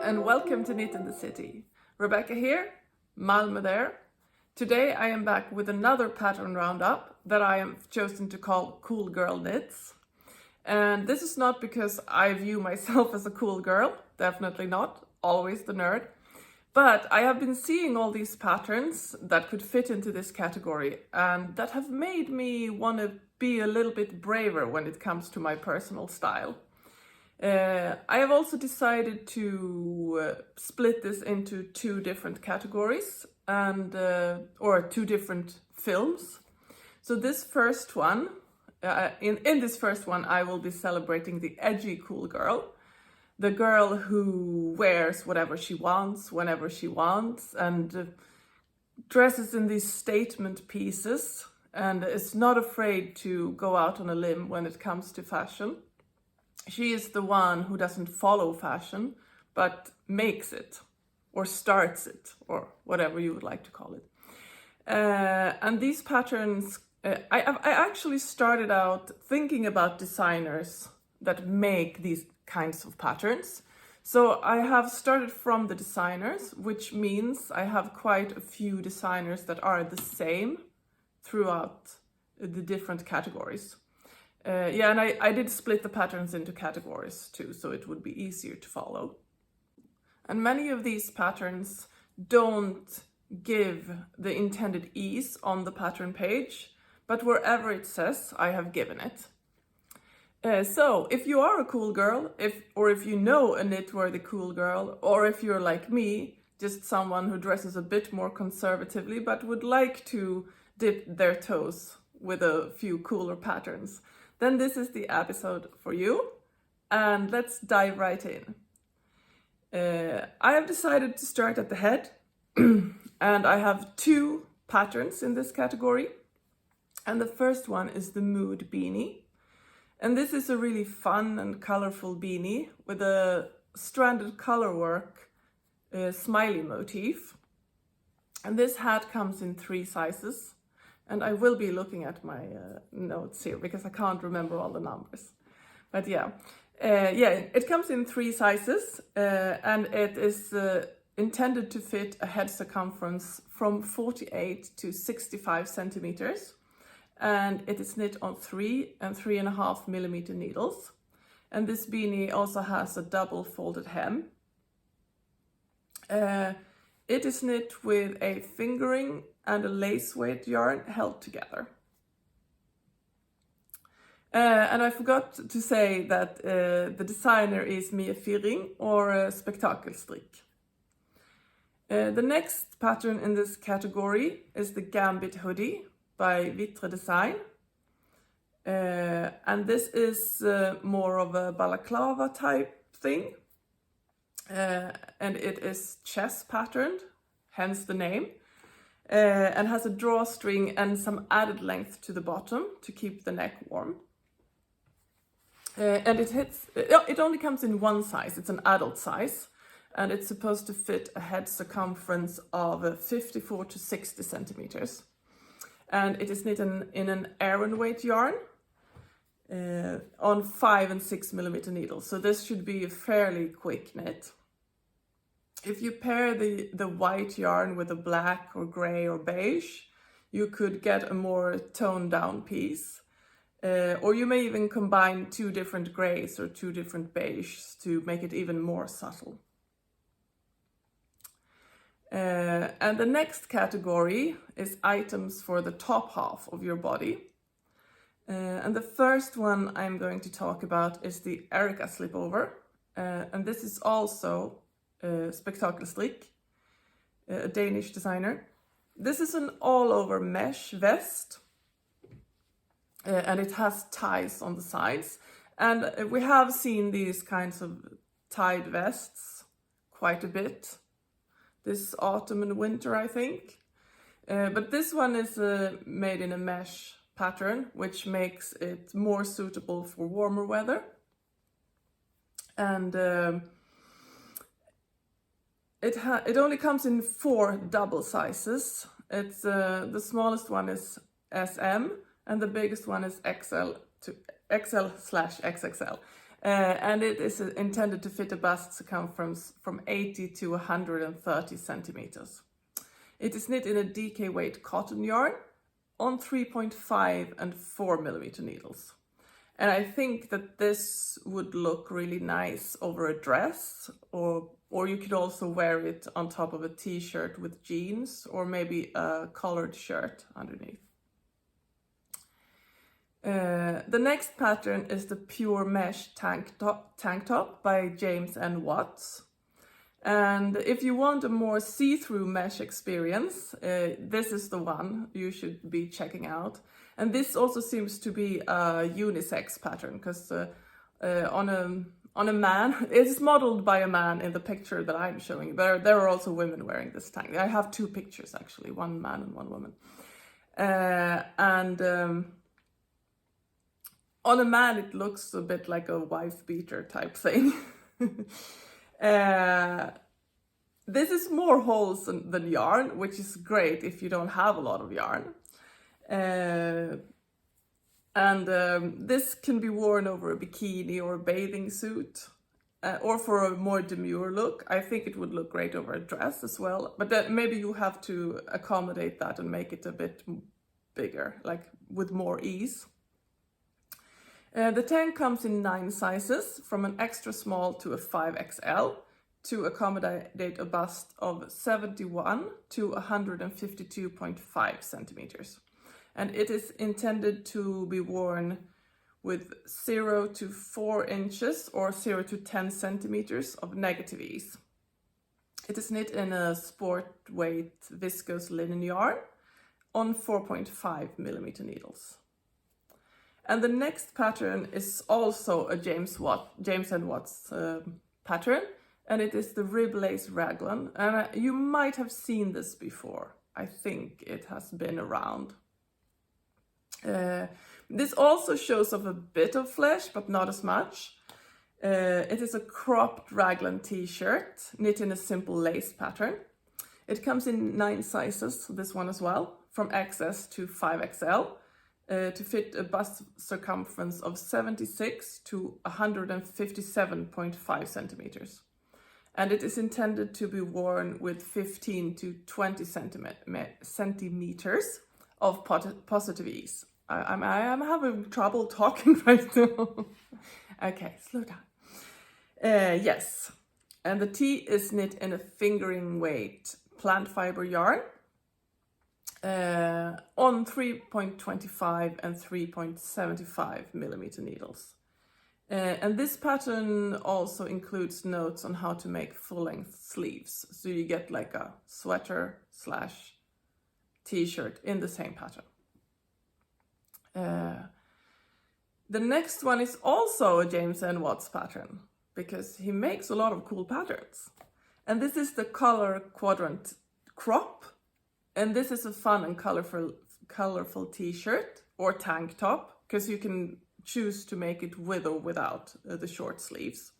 and welcome to Knit in the City. Rebecca here, Malmö there. Today I am back with another pattern roundup that I have chosen to call Cool Girl Knits. And this is not because I view myself as a cool girl, definitely not, always the nerd. But I have been seeing all these patterns that could fit into this category and that have made me want to be a little bit braver when it comes to my personal style. I have also decided to split this into two different categories or two different films. So this first one, in this first one, I will be celebrating the edgy cool girl. The girl who wears whatever she wants, whenever she wants, and dresses in these statement pieces and is not afraid to go out on a limb when it comes to fashion. She is the one who doesn't follow fashion, but makes it, or starts it, or whatever you would like to call it. And these patterns, I actually started out thinking about designers that make these kinds of patterns. So I have started from the designers, which means I have quite a few designers that are the same throughout the different categories. And I did split the patterns into categories too, so it would be easier to follow. And many of these patterns don't give the intended ease on the pattern page, but wherever it says, I have given it. So if you are a cool girl, if you know a knit-worthy cool girl, or if you're like me, just someone who dresses a bit more conservatively, but would like to dip their toes with a few cooler patterns, then this is the episode for you, and let's dive right in. I have decided to start at the head, and I have two patterns in this category. And the first one is the Mood Beanie. And this is a really fun and colorful beanie with a stranded colorwork smiley motif. And this hat comes in 3 sizes. And I will be looking at my notes here because I can't remember all the numbers. But it comes in 3 sizes and it is intended to fit a head circumference from 48 to 65 centimeters. And it is knit on 3 and 3.5 millimeter needles. And this beanie also has a double folded hem. It is knit with a fingering and a lace weight yarn held together. And I forgot to say that the designer is Mia Firring or Spektakelstrik. The next pattern in this category is the Gambit Hoodie by Witre design. And this is more of a balaclava type thing. And it is chess patterned, hence the name. And has a drawstring and some added length to the bottom to keep the neck warm. And it only comes in 1 size, it's an adult size, and it's supposed to fit a head circumference of 54 to 60 centimeters. And it is knit in an Aran weight yarn on 5 and 6 millimeter needles, so this should be a fairly quick knit. If you pair the white yarn with a black or gray or beige, you could get a more toned down piece. Or you may even combine 2 different grays or 2 different beiges to make it even more subtle. And the next category is items for the top half of your body. And the first one I'm going to talk about is the Erika Slipover. And this is also Spektakelstrik, a Danish designer. This is an all-over mesh vest, and it has ties on the sides. And we have seen these kinds of tied vests quite a bit this autumn and winter, I think. But this one is made in a mesh pattern, which makes it more suitable for warmer weather. And it only comes in 4 double sizes. It's the smallest one is SM and the biggest one is XL/XXL. and it is intended to fit a bust circumference from 80 to 130 centimeters. It is knit in a DK weight cotton yarn on 3.5 and 4 millimeter needles. And I think that this would look really nice over a dress, or you could also wear it on top of a t-shirt with jeans, or maybe a collared shirt underneath. The next pattern is the pure mesh tank top by James and Watts. And if you want a more see-through mesh experience, this is the one you should be checking out. And this also seems to be a unisex pattern, because on a man, it's modeled by a man in the picture that I'm showing. There are also women wearing this tank. I have two pictures actually, one man and one woman. On a man, it looks a bit like a wife beater type thing. This is more holes than yarn, which is great if you don't have a lot of yarn. This can be worn over a bikini or a bathing suit, or for a more demure look. I think it would look great over a dress as well, but maybe you have to accommodate that and make it a bit bigger, like with more ease. The tank comes in 9 sizes, from an extra small to a 5XL, to accommodate a bust of 71 to 152.5 centimeters. And it is intended to be worn with 0 to 4 inches or 0 to 10 centimeters of negative ease. It is knit in a sport weight viscose linen yarn on 4.5 millimeter needles. And the next pattern is also a James and Watts pattern, and it is the rib lace raglan. And you might have seen this before. I think it has been around. This also shows off a bit of flesh, but not as much. It is a cropped raglan t-shirt, knit in a simple lace pattern. It comes in 9 sizes, this one as well, from XS to 5XL, to fit a bust circumference of 76 to 157.5 centimeters. And it is intended to be worn with 15 to 20 centimeters of positive ease. I'm having trouble talking right now. Okay, slow down. Yes, and the tee is knit in a fingering weight plant fiber yarn on 3.25 and 3.75 millimeter needles. And this pattern also includes notes on how to make full-length sleeves. So you get like a sweater / t-shirt in the same pattern. The next one is also a James and Watts pattern, because he makes a lot of cool patterns. And this is the color Quadrant crop. And this is a fun and colorful t-shirt or tank top, because you can choose to make it with or without the short sleeves.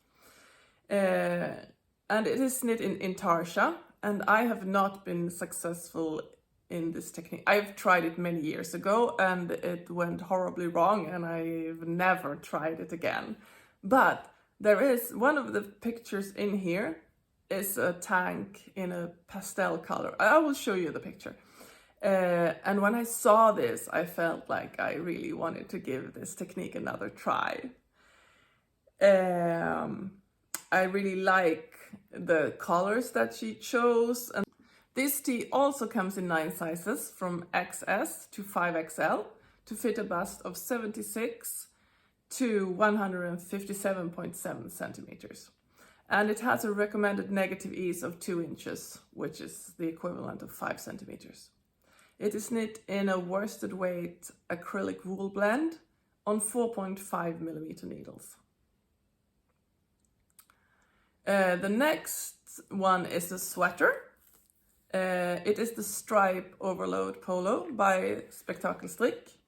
And it is knit in Tarsha, and I have not been successful in this technique. I've tried it many years ago and it went horribly wrong, and I've never tried it again. But there is one of the pictures in here is a tank in a pastel color. I will show you the picture. And when I saw this, I felt like I really wanted to give this technique another try. I really like the colors that she chose. And this tee also comes in 9 sizes, from XS to 5XL, to fit a bust of 76 to 157.7 centimeters. And it has a recommended negative ease of 2 inches, which is the equivalent of 5 centimeters. It is knit in a worsted weight acrylic wool blend on 4.5 millimeter needles. The next one is a sweater. It is the Stripe Overload Polo by Spektakelstrik.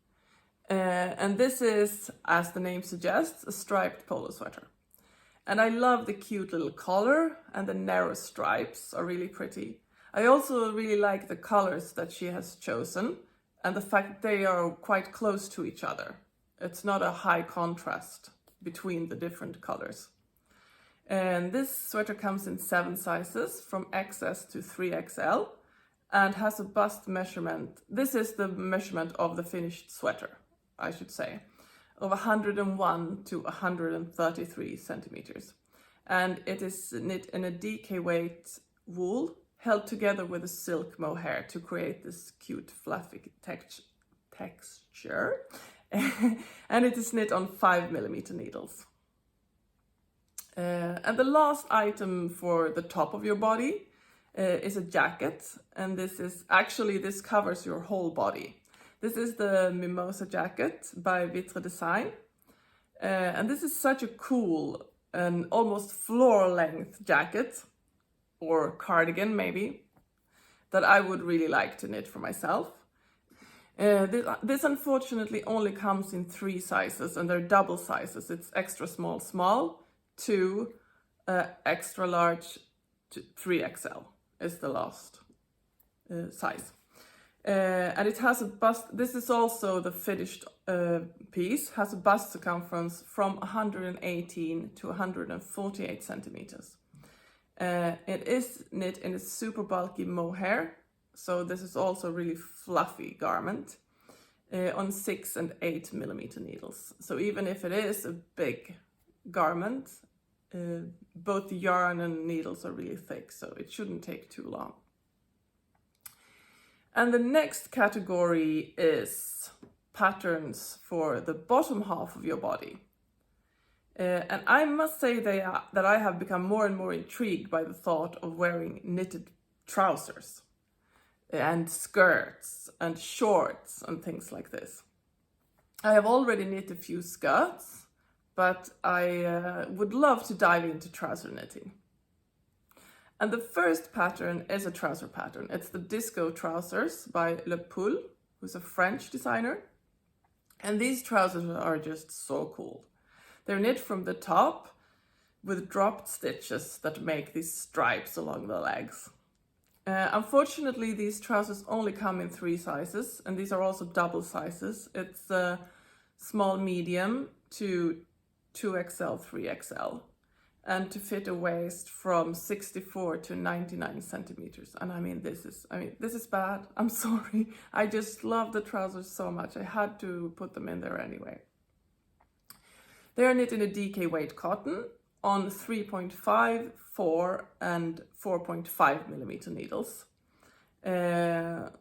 And this is, as the name suggests, a striped polo sweater. And I love the cute little collar, and the narrow stripes are really pretty. I also really like the colors that she has chosen, and the fact that they are quite close to each other. It's not a high contrast between the different colors. And this sweater comes in 7 sizes from XS to 3XL and has a bust measurement. This is the measurement of the finished sweater, I should say, of 101 to 133 centimeters. And it is knit in a DK weight wool held together with a silk mohair to create this cute fluffy texture. And it is knit on 5mm needles. And the last item for the top of your body is a jacket, and this covers your whole body. This is the Mimosa Jacket by Witre design, and this is such a cool and almost floor length jacket, or cardigan maybe, that I would really like to knit for myself. This unfortunately only comes in 3 sizes, and they're double sizes. It's extra small small to extra large to 3XL is the last size. And it has a bust. This is also the finished piece, has a bust circumference from 118 to 148 centimeters. It is knit in a super bulky mohair, so this is also a really fluffy garment on 6 and 8mm needles. So even if it is a big garment, both the yarn and needles are really thick, so it shouldn't take too long. And the next category is patterns for the bottom half of your body. And I must say that I have become more and more intrigued by the thought of wearing knitted trousers and skirts and shorts and things like this. I have already knit a few skirts, but I would love to dive into trouser knitting. And the first pattern is a trouser pattern. It's the Disco Trousers by Loulou, who's a French designer. And these trousers are just so cool. They're knit from the top with dropped stitches that make these stripes along the legs. Unfortunately, these trousers only come in 3 sizes, and these are also double sizes. It's small medium to 2XL, 3XL, and to fit a waist from 64 to 99 centimeters. And I mean, this is bad. I'm sorry. I just love the trousers so much. I had to put them in there anyway. They are knit in a DK weight cotton on 3.5, 4 and 4.5mm needles. And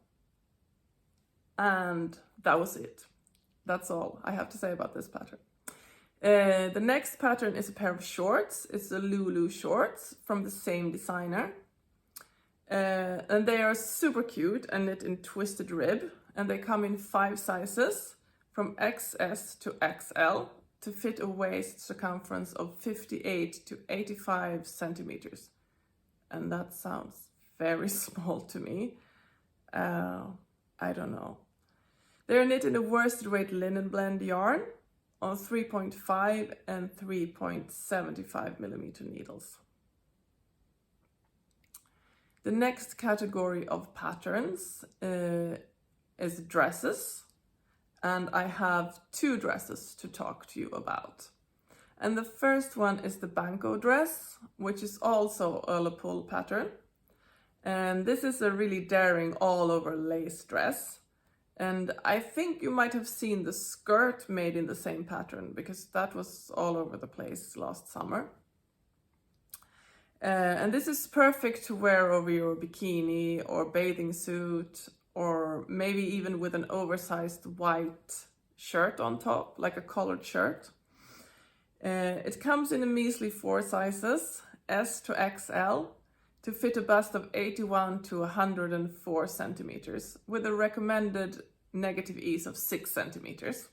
that was it. That's all I have to say about this pattern. The next pattern is a pair of shorts. It's the Lulu shorts from the same designer. And they are super cute and knit in twisted rib. And they come in 5 sizes from XS to XL to fit a waist circumference of 58 to 85 centimeters. And that sounds very small to me. I don't know. They're knit in a worsted weight linen blend yarn on 3.5 and 3.75mm needles. The next category of patterns is dresses, and I have 2 dresses to talk to you about. And the first one is the Banko Dress, which is also a Loulou pattern. And this is a really daring all-over lace dress. And I think you might have seen the skirt made in the same pattern, because that was all over the place last summer. And this is perfect to wear over your bikini or bathing suit, or maybe even with an oversized white shirt on top, like a collared shirt. It comes in a measly 4 sizes, S to XL, to fit a bust of 81 to 104 centimeters, with a recommended negative ease of 6 centimeters.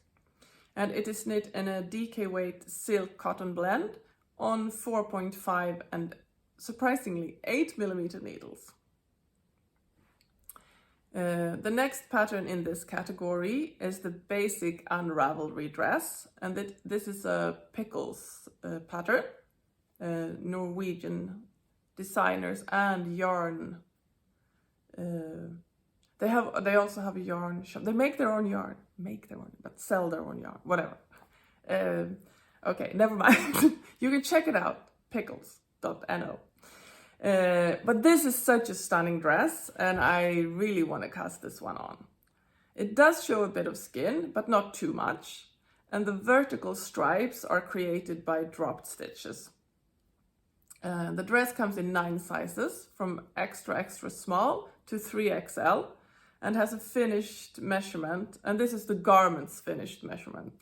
And it is knit in a DK weight silk cotton blend on 4.5 and surprisingly 8mm needles. The next pattern in this category is the basic unravelry dress, and this is a Pickles pattern. Norwegian designers and yarn. They also have a yarn shop. They make their own yarn, but sell their own yarn, whatever. Okay, never mind. You can check it out, Pickles.no. But this is such a stunning dress, and I really want to cast this one on. It does show a bit of skin, but not too much, and the vertical stripes are created by dropped stitches. The dress comes in 9 sizes, from extra small to 3XL, and has a finished measurement, and this is the garment's finished measurement,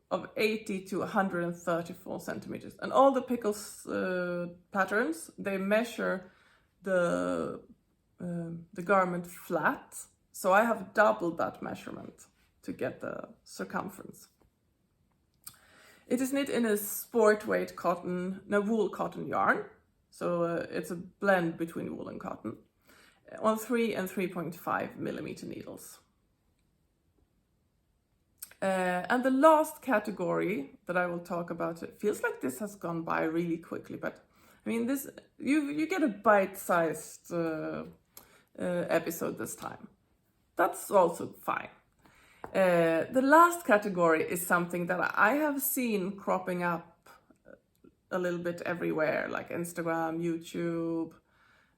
of 80 to 134 centimeters. And all the Pickles patterns, they measure the garment flat. So I have doubled that measurement to get the circumference. It is knit in a sport weight wool cotton yarn. So it's a blend between wool and cotton on 3 and 3.5 millimeter needles. And the last category that I will talk about, it feels like this has gone by really quickly, but I mean, this you get a bite-sized episode this time. That's also fine. The last category is something that I have seen cropping up a little bit everywhere, like Instagram, YouTube,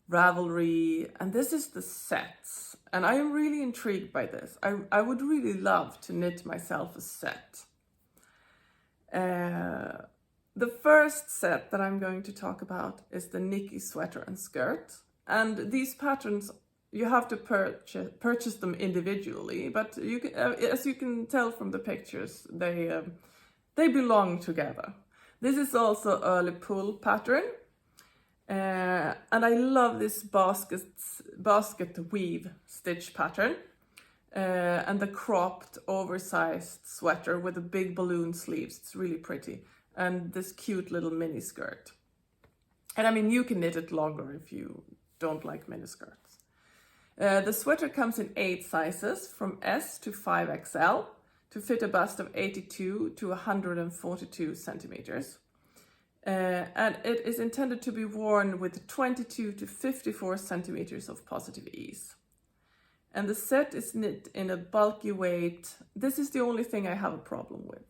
Ravelry, and this is the sets. And I am really intrigued by this. I would really love to knit myself a set. The first set that I'm going to talk about is the Niki sweater and skirt. And these patterns, you have to purchase them individually, but you can, as you can tell from the pictures, they belong together. This is also a Loulou pattern. And I love this basket weave stitch pattern and the cropped oversized sweater with the big balloon sleeves. It's really pretty, and this cute little mini skirt. And I mean, you can knit it longer if you don't like mini skirts. The sweater comes in 8 sizes, from S to 5XL, to fit a bust of 82 to 142 centimeters. And it is intended to be worn with 22 to 54 centimeters of positive ease. And the set is knit in a bulky weight. This is the only thing I have a problem with,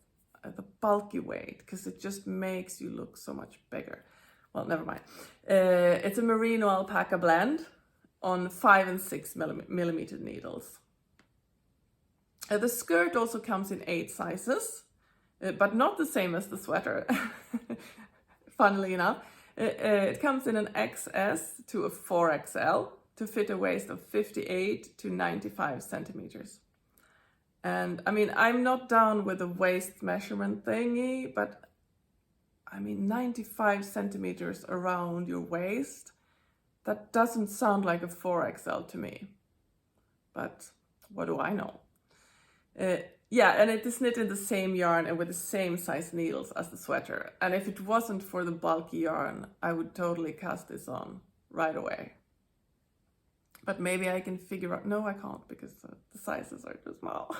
the bulky weight, because it just makes you look so much bigger. Well, never mind. It's a merino alpaca blend on 5 and 6 millimeter needles. The skirt also comes in 8 sizes, but not the same as the sweater. Funnily enough, it comes in an XS to a 4XL to fit a waist of 58 to 95 centimeters. And I mean, I'm not down with the waist measurement thingy, but I mean, 95 centimeters around your waist, that doesn't sound like a 4XL to me. But what do I know? Yeah, and it is knit in the same yarn and with the same size needles as the sweater. And if it wasn't for the bulky yarn, I would totally cast this on right away. But maybe I can figure out, no, I can't, because the sizes are too small.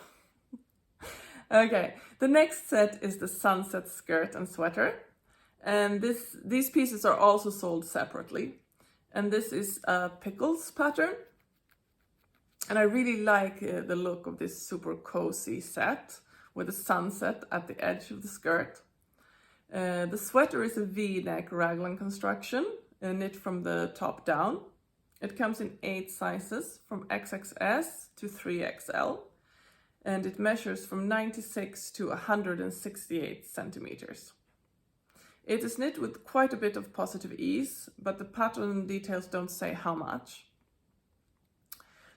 Okay, the next set is the sunset skirt and sweater. And these pieces are also sold separately. And this is a Pickles pattern. And I really like the look of this super cozy set with a sunset at the edge of the skirt. The sweater is a V-neck raglan construction, knit from the top down. It comes in 8 sizes, from XXS to 3XL, and it measures from 96 to 168 centimeters. It is knit with quite a bit of positive ease, but the pattern details don't say how much.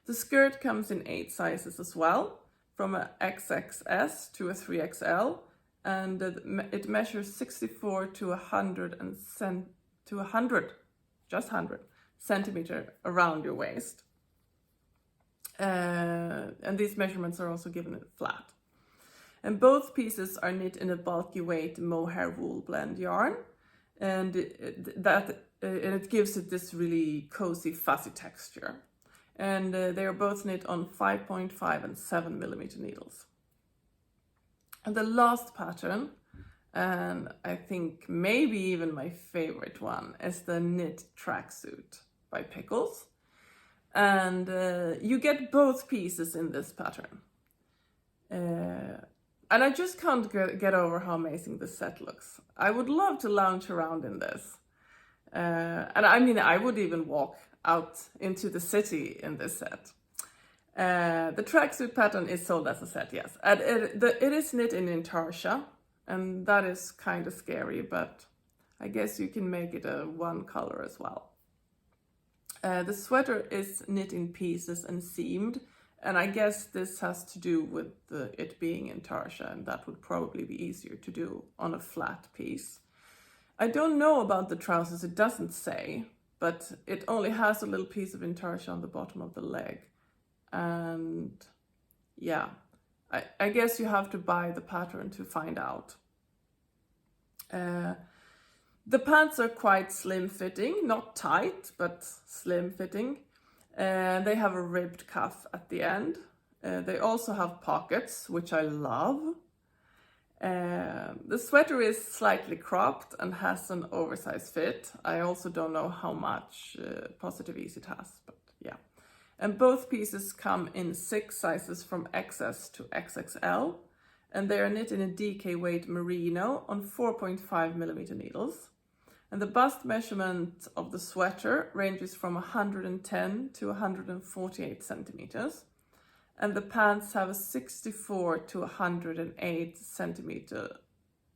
The skirt comes in 8 sizes as well, from a XXS to a 3XL, and it measures 64 to 100 centimeter around your waist. And these measurements are also given flat. And both pieces are knit in a bulky weight mohair wool blend yarn, and it gives it this really cozy fuzzy texture. And they are both knit on 5.5 and 7 millimeter needles. And the last pattern, and I think maybe even my favorite one, is the knit tracksuit by Pickles. And you get both pieces in this pattern. And I just can't get over how amazing this set looks. I would love to lounge around in this. And I mean, I would even walk out into the city in this set. The tracksuit pattern is sold as a set, yes. And it is knit in intarsia, and that is kind of scary, but I guess you can make it a one color as well. The sweater is knit in pieces and seamed, and I guess this has to do with it being intarsia, and that would probably be easier to do on a flat piece. I don't know about the trousers, it doesn't say, but it only has a little piece of intarsia on the bottom of the leg. And yeah, I guess you have to buy the pattern to find out. The pants are quite slim fitting, not tight, but slim fitting. They have a ribbed cuff at the end. They also have pockets, which I love. The sweater is slightly cropped and has an oversized fit. I also don't know how much positive ease it has, but yeah. And both pieces come in 6 sizes from XS to XXL, and they are knit in a DK weight merino on 4.5 millimeter needles. And the bust measurement of the sweater ranges from 110 to 148 centimeters. And the pants have a 64 to 108 centimeter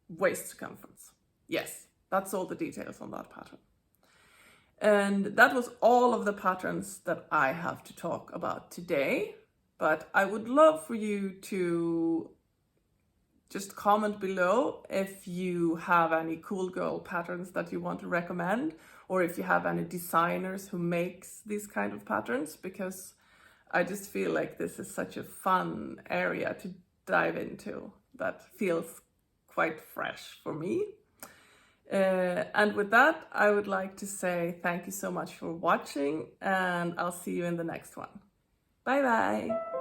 waist circumference. Yes, that's all the details on that pattern. And that was all of the patterns that I have to talk about today. But I would love for you to just comment below if you have any cool girl patterns that you want to recommend, or if you have any designers who makes these kind of patterns, because I just feel like this is such a fun area to dive into that feels quite fresh for me. And with that, I would like to say thank you so much for watching, and I'll see you in the next one. Bye bye!